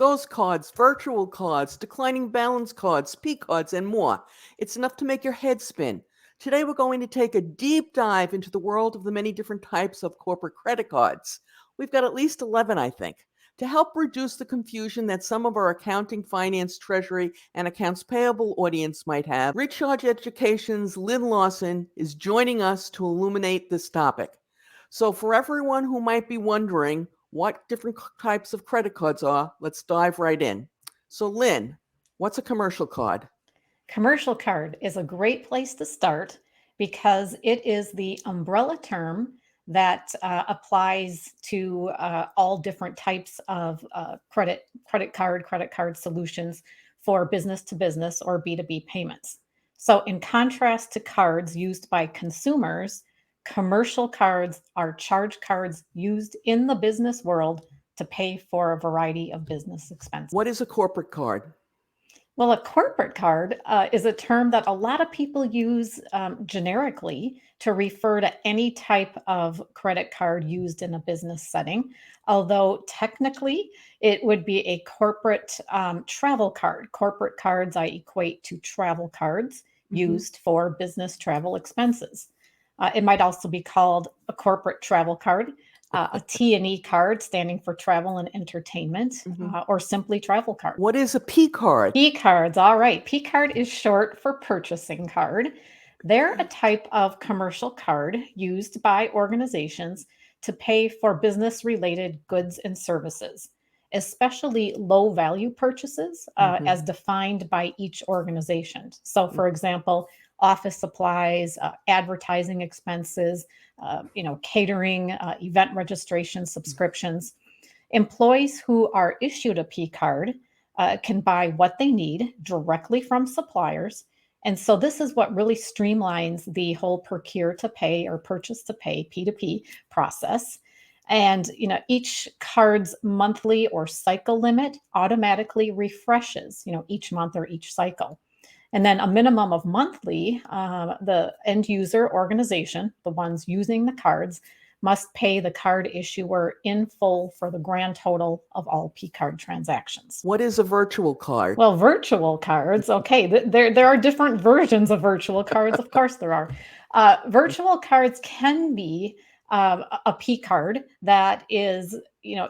Ghost cards, virtual cards, declining balance cards, P cards, and more. It's enough to make your head spin. Today, we're going to take a deep dive into the world of the many different types of corporate credit cards. We've got at least 11, I think. To help reduce the confusion that some of our accounting, finance, treasury, and accounts payable audience might have, Recharge Education's Lynn Larson is joining us to illuminate this topic. So, for everyone who might be wondering what different types of credit cards are, let's dive right in. So, Lynn, what's a commercial card? Commercial card is a great place to start because it is the umbrella term that applies to all different types of credit card solutions for business to business or B2B payments. So, in contrast to cards used by consumers, commercial cards are charge cards used in the business world to pay for a variety of business expenses. What is a corporate card? Well, a corporate card is a term that a lot of people use generically to refer to any type of credit card used in a business setting. Although technically, it would be a corporate travel card. Corporate cards I equate to travel cards used for business travel expenses. It might also be called a corporate travel card, a T&E card standing for travel and entertainment, or simply travel card. What is a P card? P cards, all right. P card is short for purchasing card. They're a type of commercial card used by organizations to pay for business related goods and services, especially low value purchases as defined by each organization. So, for example, office supplies, advertising expenses, catering, event registration, subscriptions. Employees who are issued a P card can buy what they need directly from suppliers. And so this is what really streamlines the whole procure to pay or purchase to pay P2P process. And each card's monthly or cycle limit automatically refreshes, each month or each cycle. And then a minimum of monthly, the end user organization, the ones using the cards, must pay the card issuer in full for the grand total of all P card transactions. What is a virtual card? Well, virtual cards, okay, there are different versions of virtual cards. Of course, there are. Virtual cards can be a P card that is,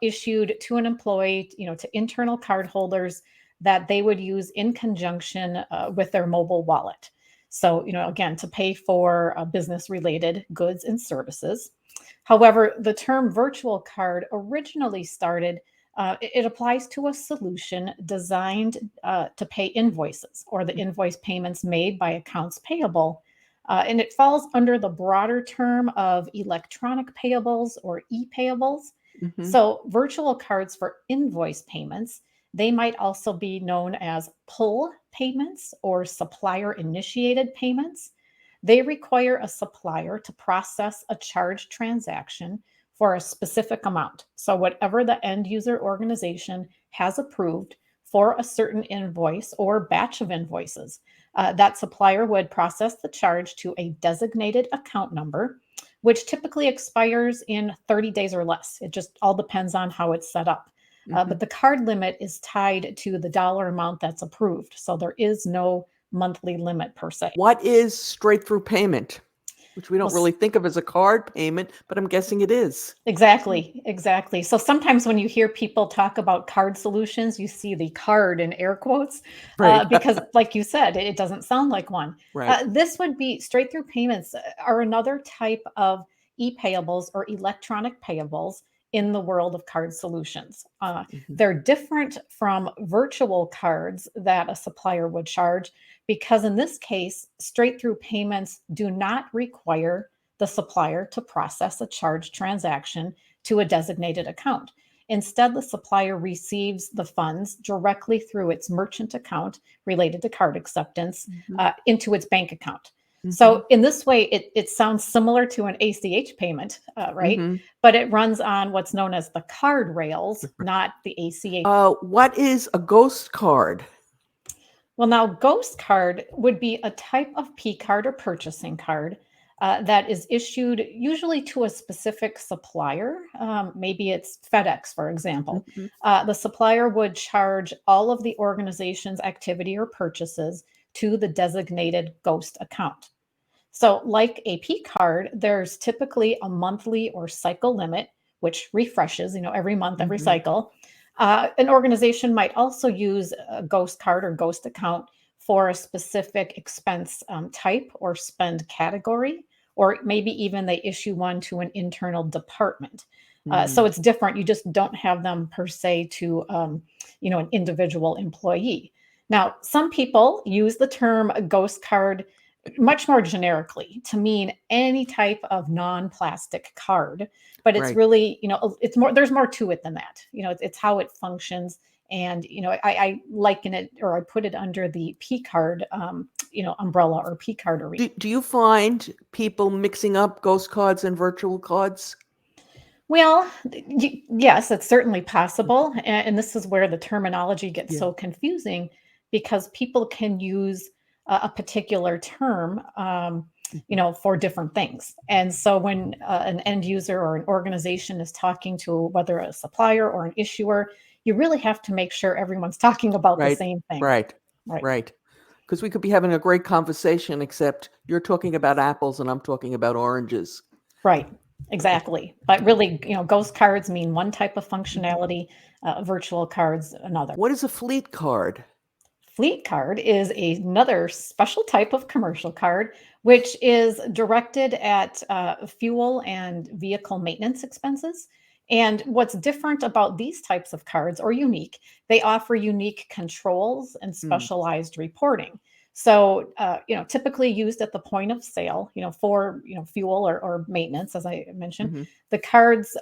issued to an employee, to internal card holders that they would use in conjunction with their mobile wallet. So, again, to pay for business related goods and services. However, the term virtual card originally started, it applies to a solution designed to pay invoices or the invoice payments made by accounts payable. And it falls under the broader term of electronic payables or e-payables. So virtual cards for invoice payments, they might also be known as pull payments or supplier initiated payments. They require a supplier to process a charge transaction for a specific amount. So, whatever the end user organization has approved for a certain invoice or batch of invoices, that supplier would process the charge to a designated account number, which typically expires in 30 days or less. It just all depends on how it's set up. But the card limit is tied to the dollar amount that's approved. So, there is no monthly limit per se. What is straight through payment? Which we don't Well, really think of as a card payment, but I'm guessing it is. Exactly. So sometimes when you hear people talk about card solutions, you see the card in air quotes Right. because, like you said, it doesn't sound like one. Right. This would be straight through payments are another type of e-payables or electronic payables in the world of card solutions. They're different from virtual cards that a supplier would charge because in this case, straight through payments do not require the supplier to process a charge transaction to a designated account. Instead, the supplier receives the funds directly through its merchant account related to card acceptance into its bank account. So in this way, it sounds similar to an ACH payment, right? But it runs on what's known as the card rails, not the ACH. What is a ghost card? Well, now, Ghost Card would be a type of P card or purchasing card that is issued usually to a specific supplier. Maybe it's FedEx, for example. Mhm. The supplier would charge all of the organization's activity or purchases to the designated ghost account. So, like a P card, there's typically a monthly or cycle limit, which refreshes, every month, every Mhm. cycle. An organization might also use a ghost card or ghost account for a specific expense type or spend category, or maybe even they issue one to an internal department. So Mm. it's different. You just don't have them per se to, an individual employee. Now, some people use the term ghost card much more generically to mean any type of non-plastic card, but it's Right. really, it's more, there's more to it than that. It's how it functions. And I liken it, or I put it under the P card umbrella, or P cardery. Do you find people mixing up ghost cards and virtual cards? Well, yes, it's certainly possible. And this is where the terminology gets Yeah. so confusing, because people can use a particular term, Mhm. for different things. And so when an end user or an organization is talking to whether a supplier or an issuer, you really have to make sure everyone's talking about the Right. same thing. Right. Right. Right. Because we could be having a great conversation, except you're talking about apples and I'm talking about oranges. Right. Exactly. But really, ghost cards mean one type of Mhm. functionality, virtual cards, another. What is a fleet card? Fleet card is another special type of commercial card, which is directed at fuel and vehicle maintenance expenses. And what's different about these types of cards, or unique, they offer unique controls and Mm. specialized reporting. So, typically used at the point of sale, for fuel or maintenance, as I mentioned, Mhm. the cards.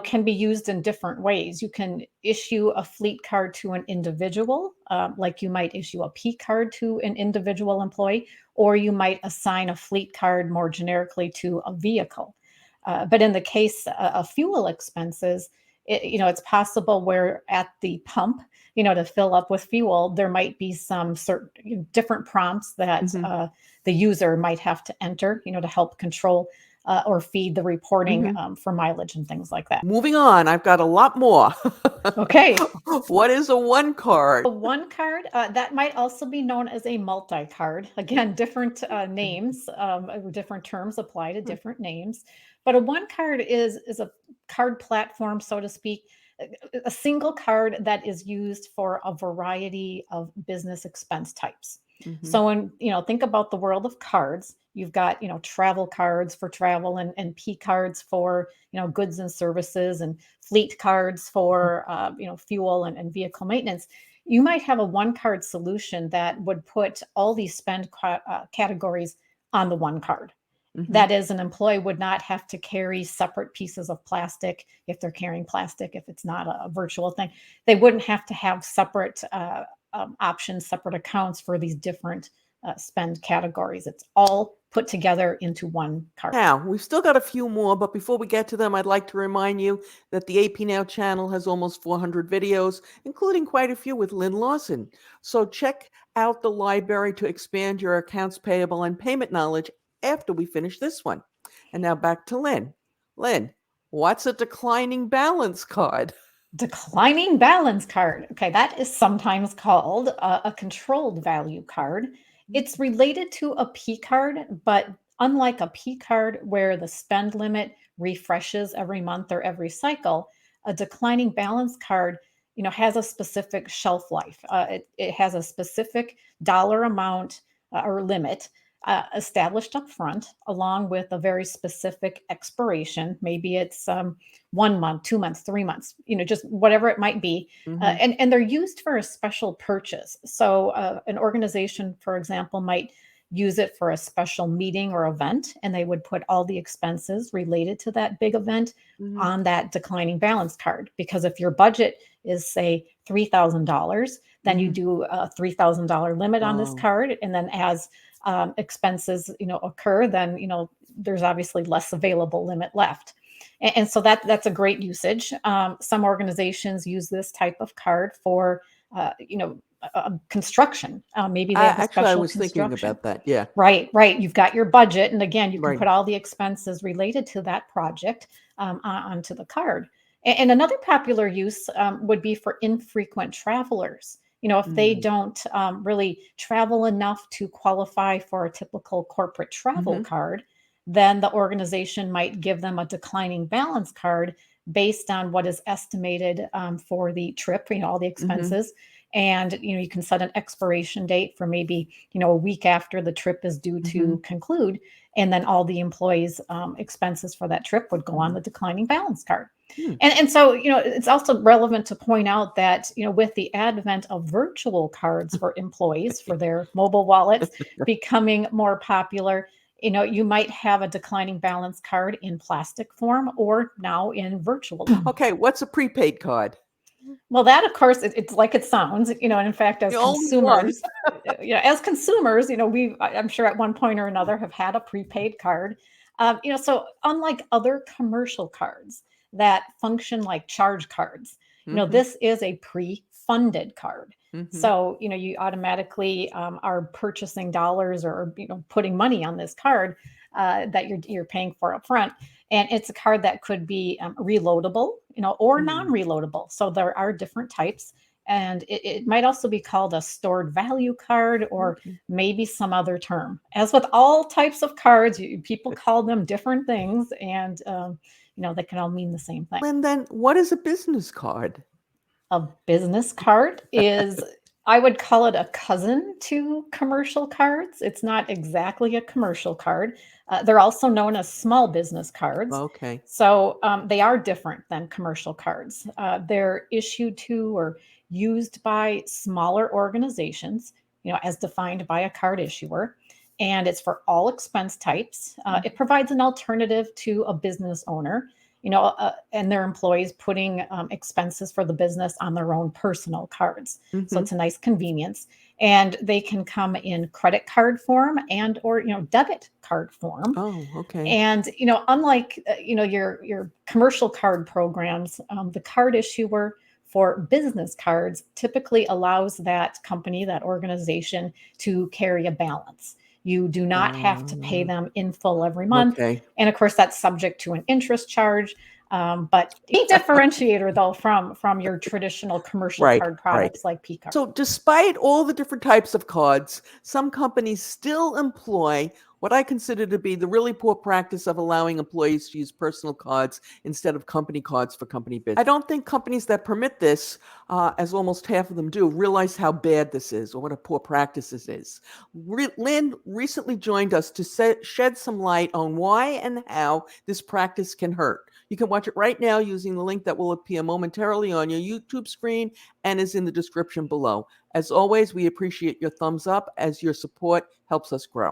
Can be used in different ways. You can issue a fleet card to an individual, like you might issue a P card to an individual employee, or you might assign a fleet card more generically to a vehicle. But in the case of fuel expenses, it's possible where at the pump, to fill up with fuel, there might be some certain different prompts that Mhm. the user might have to enter, to help control or feed the reporting Mhm. for mileage and things like that. Moving on, I've got a lot more. Okay. What is a one card? A one card, that might also be known as a multi card. Again, different names, or different terms apply to different names. But a one card is a card platform, so to speak, a single card that is used for a variety of business expense types. Mhm. So when think about the world of cards, you've got travel cards for travel, and P cards for goods and services, and fleet cards for fuel and vehicle maintenance. You might have a one card solution that would put all these categories on the one card. Mhm. That is, an employee would not have to carry separate pieces of plastic if they're carrying plastic, if it's not a virtual thing. They wouldn't have to have separate options, separate accounts for these different spend categories. It's all put together into one card. Now, we've still got a few more, but before we get to them, I'd like to remind you that the AP Now channel has almost 400 videos, including quite a few with Lynn Larson. So check out the library to expand your accounts payable and payment knowledge after we finish this one. And now back to Lynn. Lynn, what's a declining balance card? Declining balance card. Okay, that is sometimes called a controlled value card. It's related to a P card, but unlike a P card where the spend limit refreshes every month or every cycle, a declining balance card, has a specific shelf life. It has a specific dollar amount or limit established up front, along with a very specific expiration. Maybe it's 1 month, 2 months, 3 months, just whatever it might be. Mm-hmm. And they're used for a special purchase. So an organization, for example, might use it for a special meeting or event, and they would put all the expenses related to that big event Mm-hmm. on that declining balance card. Because if your budget is, say, $3,000, then you Mm-hmm. do a $3,000 limit on this Oh. card. And then as expenses, occur, then, there's obviously less available limit left. And so that's a great usage. Some organizations use this type of card for, construction. Maybe they have a Actually, I special was thinking construction. about that. Yeah. Right, right. You've got your budget, and again, you can Right. put all the expenses related to that project onto the card. And another popular use would be for infrequent travelers. If they Mm. don't really travel enough to qualify for a typical corporate travel Hmm. card, then the organization might give them a declining balance card based on what is estimated for the trip, all the Hmm. expenses. And you can set an expiration date for maybe a week after the trip is due Hmm. to conclude, and then all the employees expenses for that trip would go on Hmm. the declining balance card. Hmm. And so it's also relevant to point out that with the advent of virtual cards for employees for their mobile wallets becoming more popular, you might have a declining balance card in plastic form or now in virtual form. Okay, what's a prepaid card? Well, that of course it's like it sounds, and in fact, The only one. I'm sure at one point or another have had a prepaid card. So unlike other commercial cards that function like charge cards, Hmm. this is a pre-funded card. Hmm. So you automatically are purchasing dollars or putting money on this card that you're paying for up front, and it's a card that could be reloadable, or Mm. non-reloadable. So there are different types, and it might also be called a stored value card, or Okay. maybe some other term. As with all types of cards, people call them different things, and they can all mean the same thing. And then what is a business card? A business card is, I would call it a cousin to commercial cards. It's not exactly a commercial card. They're also known as small business cards. Okay. So they are different than commercial cards. They're issued to or used by smaller organizations, as defined by a card issuer. And it's for all expense types. It provides an alternative to a business owner, and their employees putting expenses for the business on their own personal cards. So Mm-hmm. it's a nice convenience, and they can come in credit card form and or debit card form. Oh, okay. And unlike your commercial card programs, the card issuer for business cards typically allows that company, that organization, to carry a balance. You do not have to pay Uh, them in full every month, okay. and of course that's subject to an interest charge. But a differentiator though from your traditional commercial Right, card right. products like P card. So, despite all the different types of cards, some companies still employ what I consider to be the really poor practice of allowing employees to use personal cards instead of company cards for company business. I don't think companies that permit this, as almost half of them do, realize how bad this is or what a poor practice this is. Lynn recently joined us to shed some light on why and how this practice can hurt. You can watch it right now using the link that will appear momentarily on your YouTube screen and is in the description below. As always, we appreciate your thumbs up as your support helps us grow.